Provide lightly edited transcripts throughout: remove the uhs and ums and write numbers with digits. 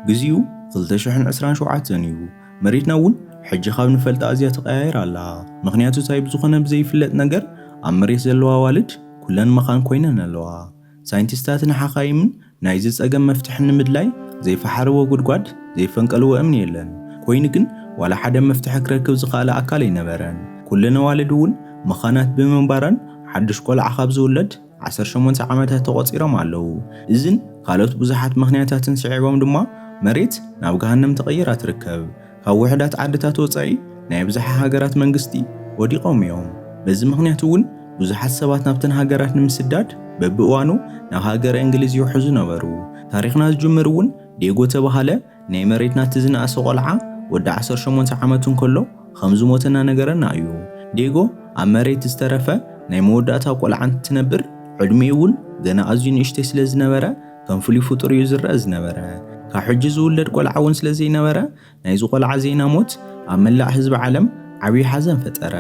ግዜኡ 2027 እዩ መሬትና እውን ሕጂ ካብ ንፈልጣ ኣዝያ ተቀያይር ኣላ ምክንያቱ እንታይ ብዝኾነ ብዘይፍለጥ ነገር ኣብ መሬት ዘለዋ ኣዋልድ ኩለን መኻን ኮይነን ኣለዋ ሳይንቲስታትን ሓኻይምን ናይዚ ፀገም መፍትሒ ንምድላይ ዘይፈሓርዎ ጉድጓድ ዘይፈንቀልዎ እምኒ የለን ኮይኑ ግን ዋላ ሓደ መፍትሒ ክረክብ ዝኽኣለ ኣካል ኣይነበረን ኩለን ኣዋልድ እውን መኻናት ብምንባረን ሓድሽ ቆልዓ ካብ ዝውለድ 18 ዓመታት ተቆፂሮም ኣለዉ እዝን ካልኦት ብዙሓት ምኽንያታትን ስዒቦም ድማ መሬት ናብ ገሃነም ተቐይራ ትርከብ ካብ ውሕዳት ዓድታት ወፃኢ ናይ ብዙሕ ሃገራት መንግስቲ ወዲቖም እዮም በዚ ምኽንያት እውን ብዙሓት ሰባት ናብተን ሃገራት ንምስዳድ በብእዋኑ ናብ ሃገር እንግሊዝ ይውሕዙ ነበሩ ታሪኽና ዝጅምር እውን ዴጎ ተባሃለ ናይ መሬትና ትዝነኣሰ ቆልዓ ወዲ 18 ዓመቱ እንከሎ ከም ዝሞተና ነገረና እዩ ዴጎ ኣብ መሬት ዝተረፈ ናይ መወዳእታ ቆልዓ እንትነብር ዕድሜኡ እውን ገና ኣዝዩ ንእሽተይ ስለ ዝነበረ ከም ፍሉይ ፍጡር እዩ ዝረአ ዝነበረ ካብ ሕጂ ዝውለድ ቆልዓ እውን ስለ ዘይነበረ ናይዚ ቆልዓ ዜና ሞት ኣብ መላእ ህዝቢ ዓለም ዓብዪ ሓዘን ፈጠረ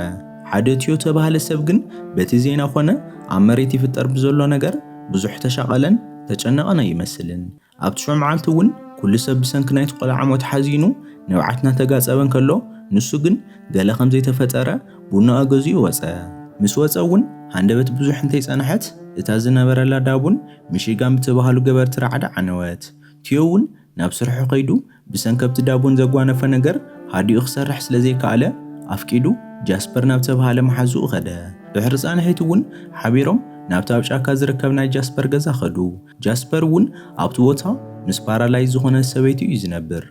ሓደ ቲዮ ተባሃለ ሰብ ግን በቲ ዜና ኮነ ኣብ መሬት ይፍጠር ብዘሎ ነገር ብዙሕ ተሻቐለን ተጨነቐን ኣይመስልን ኣብቲ ሾዕ መዓልቲ እውን ኩሉ ሰብ ብሰንኪ ናይቲ ቆልዓ ሞት ሓዚኑ ነብዓትና ተጋፀበን ከሎ ንሱ ግን ገለ ከም ዘይተፈጠረ ቡና ገዚኡ ወፀ ምስ ወፀ እውን ሃንደበት ብዙሕ እንተይፀንሐት እታ ዝነበረላ ዳቡን ሚሽጋን ብትባሃሉ ገበርቲ ረዓዳ ዓነወት ቲዮ እውን ናብ ስርሑ ከይዱ ብሰንከብቲ ዳቡን ዘጓነፈ ነገር ሃዲኡ ክሰርሕ ስለ ዘይከኣለ ኣፍቂዱ ጃስፐር ናብ ተባሃለ መሓዙኡ ኸደ ድሕሪ ፃንሒት እውን ሓቢሮም ናብቲ ኣብ ጫካ ዝርከብ ናይ ጃስፐር ገዛ ኸዱ ጃስፐር እውን ኣብቲ ቦታ ምስ ፓራላይዝ ዝኾነ ሰበይቲ እዩ ዝነብር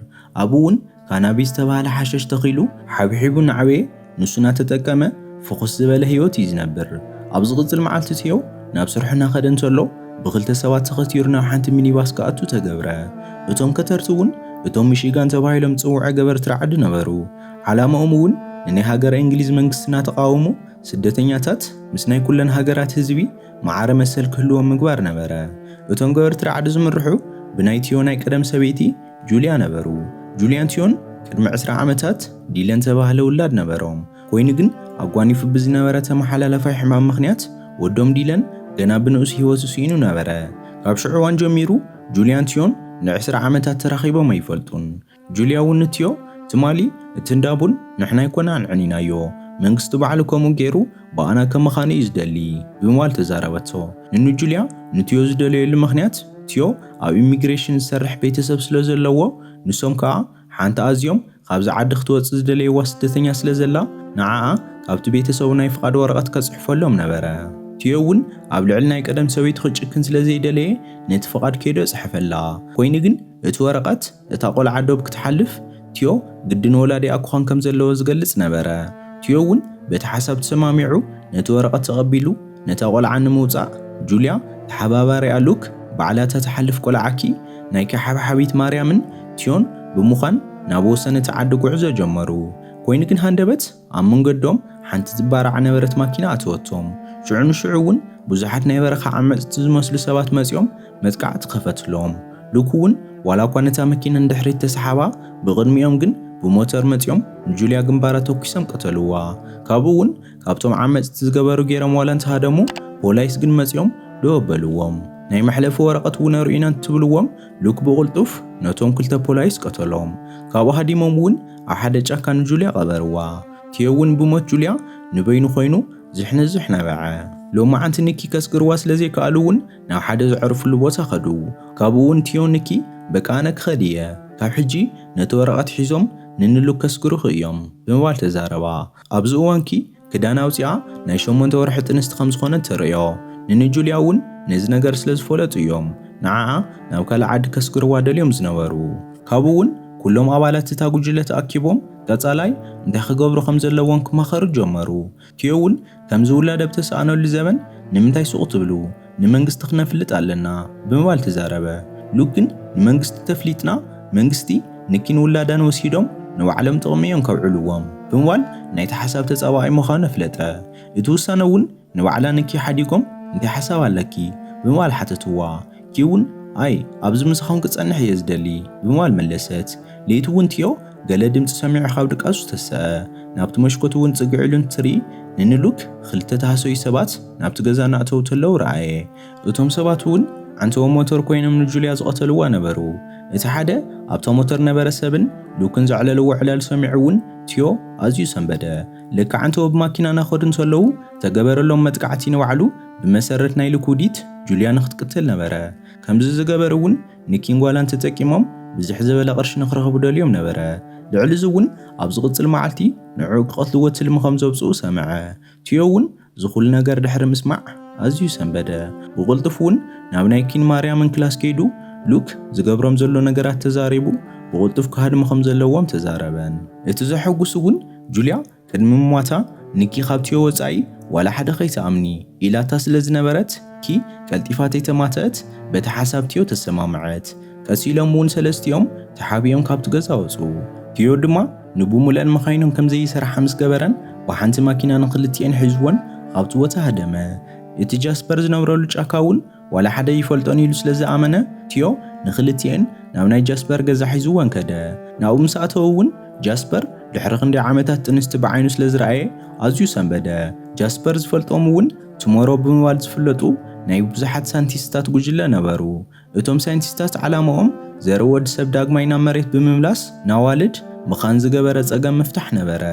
ኣብኡ እውን ካናቢስ ተባሃለ ሓሸሽ ተኺሉ ሓብሒቡ ንዓበየ ንሱ እናተጠቀመ ፍኹስ ዝበለ ህይወት እዩ ዝነብር ኣብ ዝቕፅል መዓልቲ ቲዮ ናብ ስርሑ እናኸደ እንተሎ ብክልተ ሰባት ተኸቲሩ ናብ ሓንቲ ሚኒባስ ከኣቱ ተገብረ እቶም ከተርቲ እውን እቶም ሚሽጋን ተባሂሎም ዝፅውዑ ገበርቲ ረዓዱ ነበሩ ዓላማኦም እውን ንናይ ሃገር እንግሊዝ መንግስቲ እናተቃወሙ ስደተኛታት ምስ ናይ ኩለን ሃገራት ህዝቢ ማዕረ መሰል ክህልዎም ምግባር ነበረ እቶም ገበርቲ ረዓዱ ዝምርሑ ብናይ ቲዮ ናይ ቀደም ሰበይቲ ጁልያ ነበሩ ጁልያን ቲዮን ቅድሚ 20 ዓመታት ዲለን ተባሃለ ውላድ ነበሮም ኮይኑ ግን ኣጓኒፉ ብዝነበረ ተመሓላለፋይ ሕማም ምኽንያት ወዶም ዲለን ገና ብንኡስ ህይወቱ ስኢኑ ነበረ ካብ ሽዑ እዋን ጀሚሩ ጁልያን ቲዮን ን20 ዓመታት ተራኺቦም ኣይፈልጡን ጁልያ እውን ቲዮ ትማሊ እትንዳቡን ንሕና ይኮና ንዕኒናዮ መንግስቲ በዓሉ ከምኡ ገይሩ በኣና ከመኻኒ እዩ ዝደሊ ብምባል ተዛረበቶ ንጁልያ ንቲዮ ዝደልየሉ ምኽንያት ቲዮ ኣብ ኢሚግሬሽን ዝሰርሕ ቤተሰብ ስለ ዘለዎ ንሶም ከዓ ሓንቲ ኣዝዮም ካብዚ ዓዲ ክትወፅእ ዝደለየዋ ስደተኛ ስለ ዘላ ንዓኣ ካብቲ ቤተሰቡ ናይ ፍቓድ ወረቐት ከፅሕፈሎም ነበረ ቲዮ እውን ኣብ ልዕሊ ናይ ቀደም ሰበይቲ ክጭክን ስለ ዘይደለየ ነቲ ፍቓድ ከይዶ ፅሕፈላ ኮይኑ ግን እቲ ወረቐት እታ ቆልዓ ዶብ ክትሓልፍ ቲዮ ግድን ወላዲኣ ክኾን ከም ዘለዎ ዝገልጽ ነበረ ቲዮ እውን በቲ ሓሳብ ተሰማሚዑ ነቲ ወረቐት ተቐቢሉ ነታ ቆልዓ ንምውፃእ ጁልያ ተሓባባሪኣ ሉክ ባዕላታ ተሓልፍ ቆልዓኪ ናይ ከሓብሓቢት ማርያምን ቲዮን ብምዃን ናብ ወሰነ ዓዲ ጉዕዞ ጀመሩ ኮይኑ ግን ሃንደበት ኣብ መንገዶም ሓንቲ ዝባርዕ ነበረት ማኪና ኣተወቶም ሽዑ ንሽዑ እውን ብዙሓት ናይ በረኻ ዓመፅቲ ዝመስሉ ሰባት መፂኦም መጥቃዕቲ ከፈትሎም ሉክ እውን ዋላ እኳ ነታ መኪና እንድሕሪት ተሰሓባ ብቕድሚኦም ግን ብሞተር መፂኦም ንጁልያ ግንባራ ተኩሶም ቀተልዋ ካብኡ እውን ካብቶም ዓመፅቲ ዝገበሩ ገይሮም ዋላ እንተሃደሙ ፖላይስ ግን መፂኦም ደወበልዎም ናይ መሕለፊ ወረቐት እውን ርኢና እንትብልዎም ሉክ ብቕልጡፍ ነቶም ክልተ ፖላይስ ቀተሎም ካብኡ ሃዲሞም እውን ኣብ ሓደ ጫካ ንጁልያ ቀበርዋ ቲዮ እውን ብሞት ጁልያ ንበይኑ ኮይኑ ዝሕነዝሕ ነበዐ ሎማ ዓንቲ ንኪ ከስግርዋ ስለዘይከኣሉ እውን ናብ ሓደ ዘዕርፍሉ ቦታ ኸዱ ካብኡ እውን ቲዮ ንኪ በቃነ ክኸድየ ካብ ሕጂ ነቲ ወረቐት ሒዞም ንንሉክ ከስግሩ እዮም ብምባል ተዛረባ ኣብዚ እዋንኪ ክዳን ኣውፂኣ ናይ 8 ወርሒ ጥንስቲ ከም ዝኾነት ተርእዮ ንጁልያ እውን ነዚ ነገር ስለ ዝፈለጡ እዮም ንዓኣ ናብ ካልእ ዓዲ ከስግርዋ ደልዮም ዝነበሩ ካብኡ እውን ኩሎም ኣባላት እታ ጉጅለ ተኣኪቦም ቀጻላይ እንታይ ክገብሩ ከም ዘለዎም ክመኸሩ ጀመሩ ቲዮ እውን ከምዚ ውላድ ኣብ ተሰኣነሉ ዘመን ንምንታይ ሱቕ ትብሉ ንመንግስቲ ክነፍልጥ ኣለና ብምባል ተዛረበ ሉክ ግን ንመንግስቲ ተፍሊጥና መንግስቲ ንኪን ውላዳን ወሲዶም ንባዕሎም ጥቕሚ እዮም ከውዕልዎም ብምባል ናይቲ ሓሳብ ተፀባኢ ምዃኑ ኣፍለጠ እቲ ውሳነ እውን ንባዕላ ንኪ ሓዲጎም እንታይ ሓሳብ ኣለኪ ብምባል ሓተትዋ ኪ እውን ኣይ ኣብዚ ምሳኹም ክፀንሕ እየ ዝደሊ ብምባል መለሰት ለይቲ እውን ቲዮ ገለ ድምፂ ሰሚዑ ካብ ድቃሱ ተስአ ናብቲ መሽኮት እውን ፅግዕሉ እንትርኢ ንንሉክ ክልተ ተሃሰዩ ሰባት ናብቲ ገዛ እናእተው ተለው ረኣየ እቶም ሰባት እውን ዓንተዎም ሞተር ኮይኖም ንጁልያ ዝቐተልዋ ነበሩ እቲ ሓደ ኣብታ ሞተር ነበረ ሰብን ሉክን ዘዕለልዎ ዕላል ሰሚዑ እውን ቲዮ ኣዝዩ ሰንበደ። ልክዕ አንተ ብማኪና ናኸዱ እንተለዉ ተገበረሎም መጥቃዕቲ ንባዕሉ ብመሰረት ናይ ልኩዲት ጁልያ ንኽትቅትል ነበረ። ከምዚ ዝገበረ እውን ኒኪን ጓላን ተጠቂሞም ብዙሕ ዝበለ ቅርሺ ንኽረኽቡ ደልዮም ነበረ። ልዕሊ እዚ እውን ኣብ ዝቕፅል መዓልቲ ንዕኡ ክቐትልዎ ትልሚ ከም ዘውፅኡ ሰምዐ። ቲዮ እውን ዝኹሉ ነገር ድሕሪ ምስማዕ ኣዝዩ ሰንበደ። ብቕልጡፍ እውን ናብ ናይ ኪን ማርያምን ክላስ ከይዱ ሉክ ዝገብሮም ዘሎ ነገራት ተዛሪቡ ብቕልጡፍ ክሃድሙ ከም ዘለዎም ተዛረበን። እቲ ዘሐጉስ እውን ጁልያ ቅድሚ ምሟታ ኒኪ ካብ ቲዮ ወፃኢ ዋላ ሓደ ከይተኣምኒ ኢላታ ስለ ዝነበረት ኪ ቀልጢፋ ተይተማተአት በቲ ሓሳብ ቲዮ ተሰማምዐት። ቀሲሎም እውን ሰለስቲኦም ተሓቢኦም ካብቲ ገዛ ወፁ። ቲዮ ድማ ንብሙልአን መኻይኖም ከም ዘይሰርሓ ምስ ገበረን ብሓንቲ ማኪና ንኽልቲአን ሒዝወን ካብቲ ቦታ ሃደመ። እቲ ጃስፐር ዝነብረሉ ጫካ እውን ዋላ ሓደ ይፈልጦን ኢሉ ስለ ዝኣመነ ቲዮ ንኽልቲአን ናብ ናይ ጃስፐር ገዛ ሒዝወን ከደ። ናብኡ ምስ ኣተው እውን ጃስፐር ድሕሪ ክንደይ ዓመታት ጥንስቲ ብዓይኑ ስለ ዝረኣየ ኣዝዩ ሰንበደ። ጃስፐር ዝፈልጦም እውን ቱሞሮ ብምባል ዝፍለጡ ናይ ብዙሓት ሳይንቲስትታት ጉጅለ ነበሩ። እቶም ሳይንቲስትታት ዓላማኦም ዘረ ወዲ ሰብ ዳግማይ ናብ መሬት ብምምላስ ናዋልድ ምኻን ዝገበረ ፀገም ምፍታሕ ነበረ።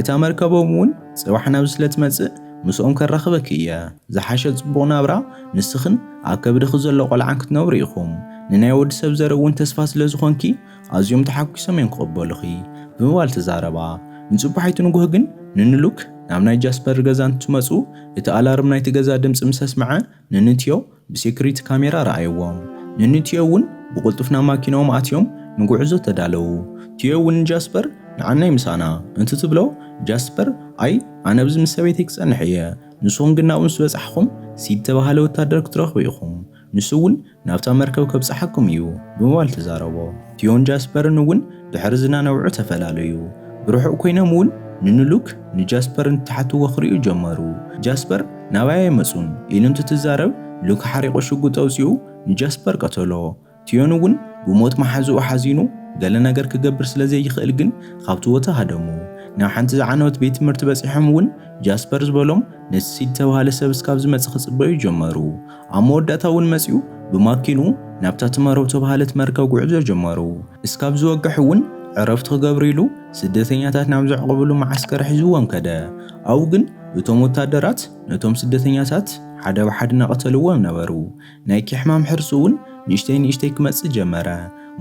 እታ መርከቦም እውን ጽባሕ ናብ ስለትመጽእ ምስኦም ከራኽበክ እየ። ዝሓሸ ጽቡቕ ናብራ ንስኽን ኣብ ከብድኺ ዘሎ ቆልዓን ክትነብሩ ኢኹም። ንናይ ወዲ ሰብ ዘረ እውን ተስፋ ስለ ዝኾንኪ ኣዝዮም ተሓጒሶም እዮም ክቕበሉኺ ብምባል ተዛረባ። ንጽባሒቱ ንጉህ ግን ንንሉክ ናብ ናይ ጃስፐር ገዛ እንትመጹ እቲ ኣላርም ናይቲ ገዛ ድምፂ ምስ ኣስመዐ ንንትዮ ብሴኩሪቲ ካሜራ ረኣይዎም። ንንትዮ እውን ብቕልጡፍ ናብ ማኪናኦም ኣትዮም ንጉዕዞ ተዳለዉ። ቲዮ እውን ጃስፐር ንዓናይ ምሳና እንትትብሎ ጃስፐር ኣይ ኣነ ብዚ ምስ ሰበይተይ ክጸንሕ እየ፣ ንስኹም ግን ናብኡ ምስ በጻሕኹም ሲድ ተባሃለ ወታደር ክትረኽቡ ኢኹም፣ ንሱ እውን ናብታ መርከብ ከብጽሓኩም እዩ ብምባል ተዛረቦ። ቲዮን ጃስፐርን እውን ድሕሪ ዝናነውዑ ተፈላለዩ። ብርሑቕ ኮይኖም እውን ንንሉክ ንጃስፐር እንትሓትዎ ክሪኡ ጀመሩ። ጃስፐር ናባይ ኣይመጹን ኢሉ እንትትዛረብ ሉክ ሓሪቆ ሽጉጥ ኣውፂኡ ንጃስፐር ቀተሎ። ቲዮን እውን ብሞት ማሓዝኡ ሓዚኑ ገለ ነገር ክገብር ስለ ዘይኽእል ግን ካብቲ ቦታ ሃደሙ። ናብ ሓንቲ ዝዓነወት ቤት ትምህርቲ በፂሖም እውን ጃስፐር ዝበሎም ነቲ ሲድ ተባሃለ ሰብ እስካብ ዝመጽእ ክጽበዩ ጀመሩ። ኣብ መወዳእታ እውን መጺኡ ብማኪኑ ናብታ ቱሞሮ ተባሃለት መርከብ ጉዕዞ ጀመሩ። እስካብ ዝወግሕ እውን ዕረፍቲ ክገብሩ ኢሉ ስደተኛታት ናብ ዘዕቕብሉ ማዓስከር ሒዝዎም ከደ። ኣብኡ ግን እቶም ወታደራት ነቶም ስደተኛታት ሓደ ብሓደ እናቐተልዎም ነበሩ። ናይ ሕማም ሕርሱ እውን ንእሽተይ ክመጽእ ጀመረ።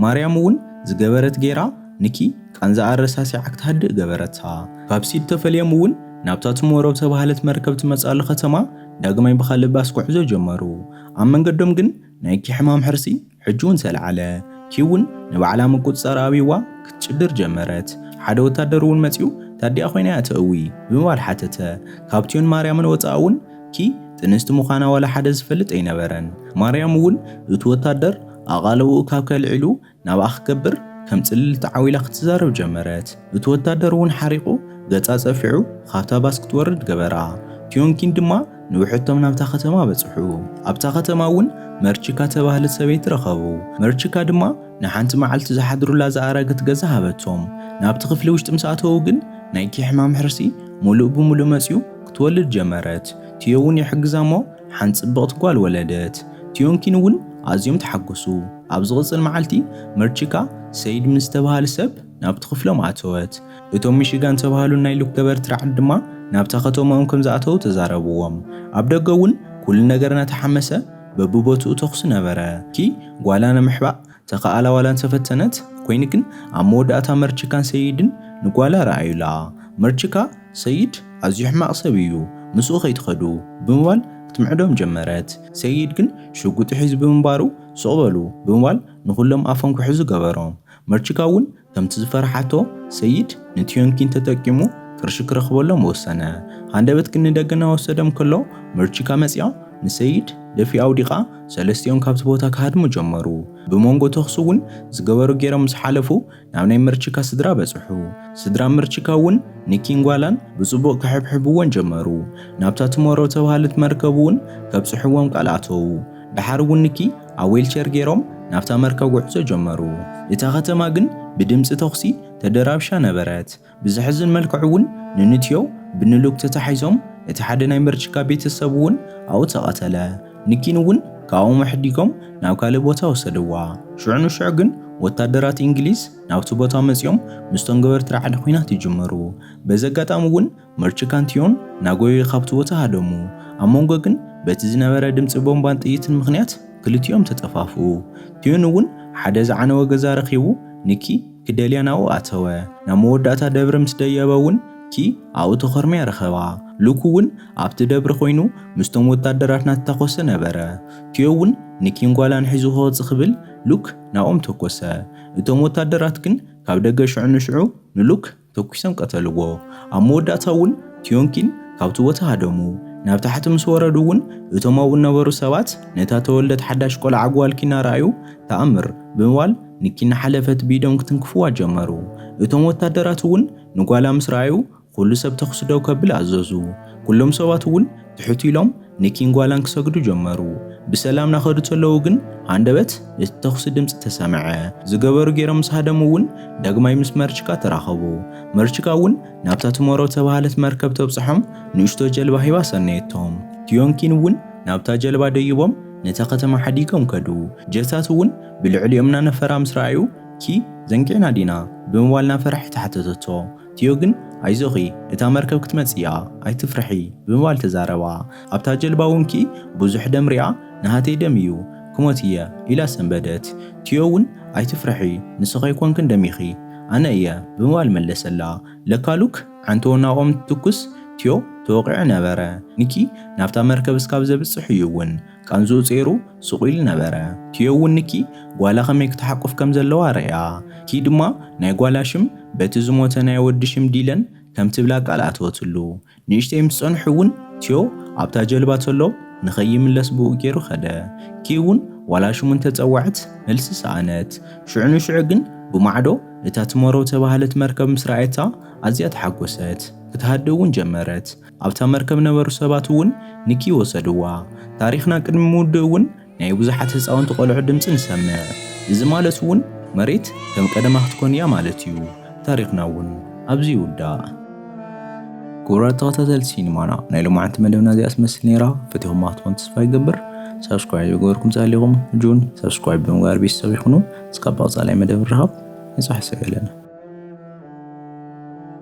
ማርያም እውን ዝገበረት ጌራ ንኪ ቃንዛ ኣረሳሲዓ ክትሃድእ ገበረታ። ካብ ሲድ ተፈልዮም እውን ናብታ ቱሞሮ ተባሃለት መርከብ ትመጻሉ ከተማ ዳግማይ ብኻልእ ባስ ጉዕዞ ጀመሩ። ኣብ መንገዶም ግን ናይ ሕማም ሕርሲ ሕጂ እውን ተለዓለ። ኪ እውን ንባዕላ ምቁፅጻር ኣቢዋ ክትጭድር ጀመረት። ሓደ ወታደር እውን መጺኡ ታዲያ ኮይና እተእዊ ብምባል ሓተተ። ካብቲዮን ማርያምን ወፃ እውን ኪ ጥንስቲ ምዃና ዋላ ሓደ ዝፈልጥ ኣይነበረን። ማርያም እውን እቲ ወታደር ኣቓለቡ ካብ ከልዒሉ ናብኣ ክገብር ከም ጽልል ተዓዊላ ክትዛረብ ጀመረት። እቲ ወታደር እውን ሓሪቑ ገጻ ጸፊዑ ካብታ ባስ ክትወርድ ገበራ። ቲዮንኪን ድማ ንውሕቶም ናብታ ከተማ በጽሑ። ኣብታ ከተማ እውን መርቺካ ተባህለት ሰበይቲ ረኸቡ። መርቺካ ድማ ንሓንቲ መዓልቲ ዝሓድሩላ ዝኣረገት ገዛ ሃበቶም። ናብቲ ክፍሊ ውሽጢ ምስ ኣተዉ ግን ናይ ሕማም ሕርሲ ሙሉእ ብምሉእ መጺኡ ክትወልድ ጀመረት። ቲዮ እውን ይሕግዛ እሞ ሓንቲ ጽብቕቲ ጓል ወለደት። ቲዮንኪን እውን ኣዝዮም ተሓጎሱ። ኣብ ዝቕጽል መዓልቲ መርቺካ ሰይድ ምስ ተባሃለ ሰብ ናብቲ ክፍሎም ኣተወት። እቶም ሚሽጋን ተባሃሉ ናይ ሉክ ገበርቲ ረዓድ ድማ ናብታ ከተማኦም ከም ዝኣተዉ ተዛረብዎም። ኣብ ደገ እውን ኩሉ ነገር እናተሓመሰ በብቦትኡ ተኹሲ ነበረ። ኪ ጓላ ንምሕባእ ተኸኣላ ዋላ እንተፈተነት ኮይኑ ግን ኣብ መወዳእታ መርቺካን ሰይድን ንጓላ ረኣዩላ። መርቺካ ሰይድ ኣዝዩ ሕማቕ ሰብ እዩ፣ ምስኡ ከይትኸዱ ብምባል ክትምዕዶም ጀመረት። ሰይድ ግን ሽጉጥ ሒዙ ብምንባሩ ስቕበሉ ብምባል ንኹሎም ኣፎም ክሕዙ ገበሮም። መርቺካ እውን ከምቲ ዝፈርሓቶ ሰይድ ንቲዮንኪን ተጠቂሙ ቅርሺ ክረኽበሎም ወሰነ። ሃንደበት ግን ንደገና ወሰደም ከሎ መርቺካ መጺያ ንሰይድ ደፊኣ ኣውዲቓ ሰለስቲኦም ካብቲ ቦታ ክሃድሙ ጀመሩ። ብመንጎ ተኽሲ እውን ዝገበሩ ገይሮም ምስ ሓለፉ ናብ ናይ መርቺካ ስድራ በጽሑ። ስድራ መርቺካ እውን ኒኪን ጓላን ብጽቡቕ ክሕብሕብዎን ጀመሩ። ናብታ ቱሞሮ ተባሃለት መርከብ እውን ከብጽሕዎም ቃል ኣተዉ። ድሓር እውን ኒኪ ኣብ ዌልቸር ገይሮም ናብታ መርከብ ጉዕዞ ጀመሩ። እታ ከተማ ግን ብድምፂ ተኽሲ ተደራብሻ ነበረት። ብዝሕዝን መልክዕ እውን ንንትዮ ብንሉክ ተታሒዞም እቲ ሓደ ናይ መርቺካ ቤተሰብ እውን ኣብኡ ተቐተለ። ኒኪን እውን ካብኦም ሕዲጎም ናብ ካልእ ቦታ ወሰድዋ። ሽዑ ንሽዑ ግን ወታደራት እንግሊዝ ናብቲ ቦታ መጺኦም ምስቶም ገበርቲ ረዓዲ ኩናት ይጅመሩ። በዚ ኣጋጣሚ እውን መርችካንቲዮን ናጎዩ ካብቲ ቦታ ሃደሙ። ኣብ መንጎ ግን በቲ ዝነበረ ድምፂ ቦምባን ጥይትን ምኽንያት ክልቲኦም ተጠፋፍኡ። ቲዮን እውን ሓደ ዝዓነወ ገዛ ረኺቡ ንኪ ክደልያ ናብኡ ኣተወ። ናብ መወዳእታ ደብሪ ምስ ደየበ እውን ኪ ኣብኡ ተኸርሚያ ረኸባ። ሉክ እውን ኣብቲ ደብሪ ኮይኑ ምስቶም ወታደራት እናተተኮሰ ነበረ። ቲዮ እውን ንኪን ጓላን ሒዙ ክወፅእ ክብል ሉክ ናብኦም ተኮሰ። እቶም ወታደራት ግን ካብ ደገ ሽዑ ንሽዑ ንሉክ ተኩሶም ቀተልዎ። ኣብ መወዳእታ እውን ቲዮን ኪን ካብቲ ቦታ ሃደሙ። ናብ ታሕቲ ምስ ወረዱ እውን እቶም ኣብኡ ነበሩ ሰባት ነታ ተወልደት ሓዳሽ ቆልዓ ጓል ኪ እናረኣዩ ተኣምር ብምባል ንኪ እናሓለፈት ቢዶም ክትንክፍዋ ጀመሩ። እቶም ወታደራት እውን ንጓላ ምስ ረኣዩ ኩሉ ሰብ ተኹስ ደው ከብል ኣዘዙ። ኩሎም ሰባት እውን ትሕት ኢሎም ንኪን ጓላን ክሰግዱ ጀመሩ። ብሰላም ናኸዱ ተለዉ ግን ሃንደበት እቲ ተኹሲ ድምፂ ተሰምዐ። ዝገበሩ ገይሮም ምስ ሃደሙ እውን ዳግማይ ምስ መርችካ ተራኸቡ። መርችካ እውን ናብታ ትሞሮ ተባሃለት መርከብ ተብፅሖም ንእሽቶ ጀልባ ሂባ ሰነየቶም። ቲዮን ኪን እውን ናብታ ጀልባ ደይቦም ነታ ከተማ ሓዲጎም ከዱ። ጀታት እውን ብልዕሊኦም እናነፈራ ምስ ረኣዩ ኪ ዘንቂዕና ዲና ብምባል ናፈራሒ ተሓተተቶ። ቲዮ ግን ኣይዞኺ እታ መርከብ ክትመጽያ ኣይትፍርሒ ብምባል ተዛረባ። ኣብታ ጀልባ እውን ኪ ብዙሕ ደም ሪኣ ንሃተይ ደም እዩ ክሞት እየ ኢላ ሰንበደት። ቲዮ እውን ኣይትፍርሒ ንስኺ ኣይኮንክን ደሚኺ ኣነ እየ ብምባል መለሰላ። ለካ ሉክ ዓንቶ ናቆም ትኩስ ቲዮ ተወቂዑ ነበረ። ንኪ ናብታ መርከብ እስካብ ዘብጽሕ እዩ እውን ቃንዙ ጼሩ ስቑኢሉ ነበረ። ቲዮ እውን ንኪ ጓላ ከመይ ክትሓቁፍ ከም ዘለዋ ርያ። ኪ ድማ ናይ ጓላ ሽም በቲ ዝሞተ ናይ ወዲ ሽም ዲለን ከም ትብላ ቃል ኣተወትሉ። ንእሽተይ ምስ ጸንሑ እውን ቲዮ ኣብታ ጀልባ ተሎ ንኸይምለስ ብኡ ገይሩ ኸደ። ኪ እውን ዋላ ሽሙ እንተጸዋዕት መልሲ ሰኣነት። ሽዑ ንሽዑ ግን ብማዕዶ እታ ትሞሮ ተባሃለት መርከብ ምስ ረኣየታ ኣዝያ ተሓጎሰት። ክትሃደ እውን ጀመረት። ኣብታ መርከብ ነበሩ ሰባት እውን ንኪ ወሰድዋ። ታሪኽና ቅድሚ ምውድእ እውን ናይ ብዙሓት ህፃውንቲ ቆልዑ ድምፂ ንሰምዕ። እዚ ማለት እውን መሬት ከም ቀደማ ክትኮን እያ ማለት እዩ። ታሪኽና እውን ኣብዚ ይውዳእ። ክቡራት ተኸታተልቲ ሲኒማና ናይ ሎማዓንቲ መደብና እዚኣ ትመስል ነይራ። ፈቲኹም ክትኮን ተስፋ ይገብር። ሰብስክራይብ ገበርኩም ዛሊኹም ጁን ሰብስክራይብ ብምግባር ቤተሰብ ይኹኑ። እስካብ ቀጻላይ መደብ ንረኸብ። ንፅሕ ሰገለና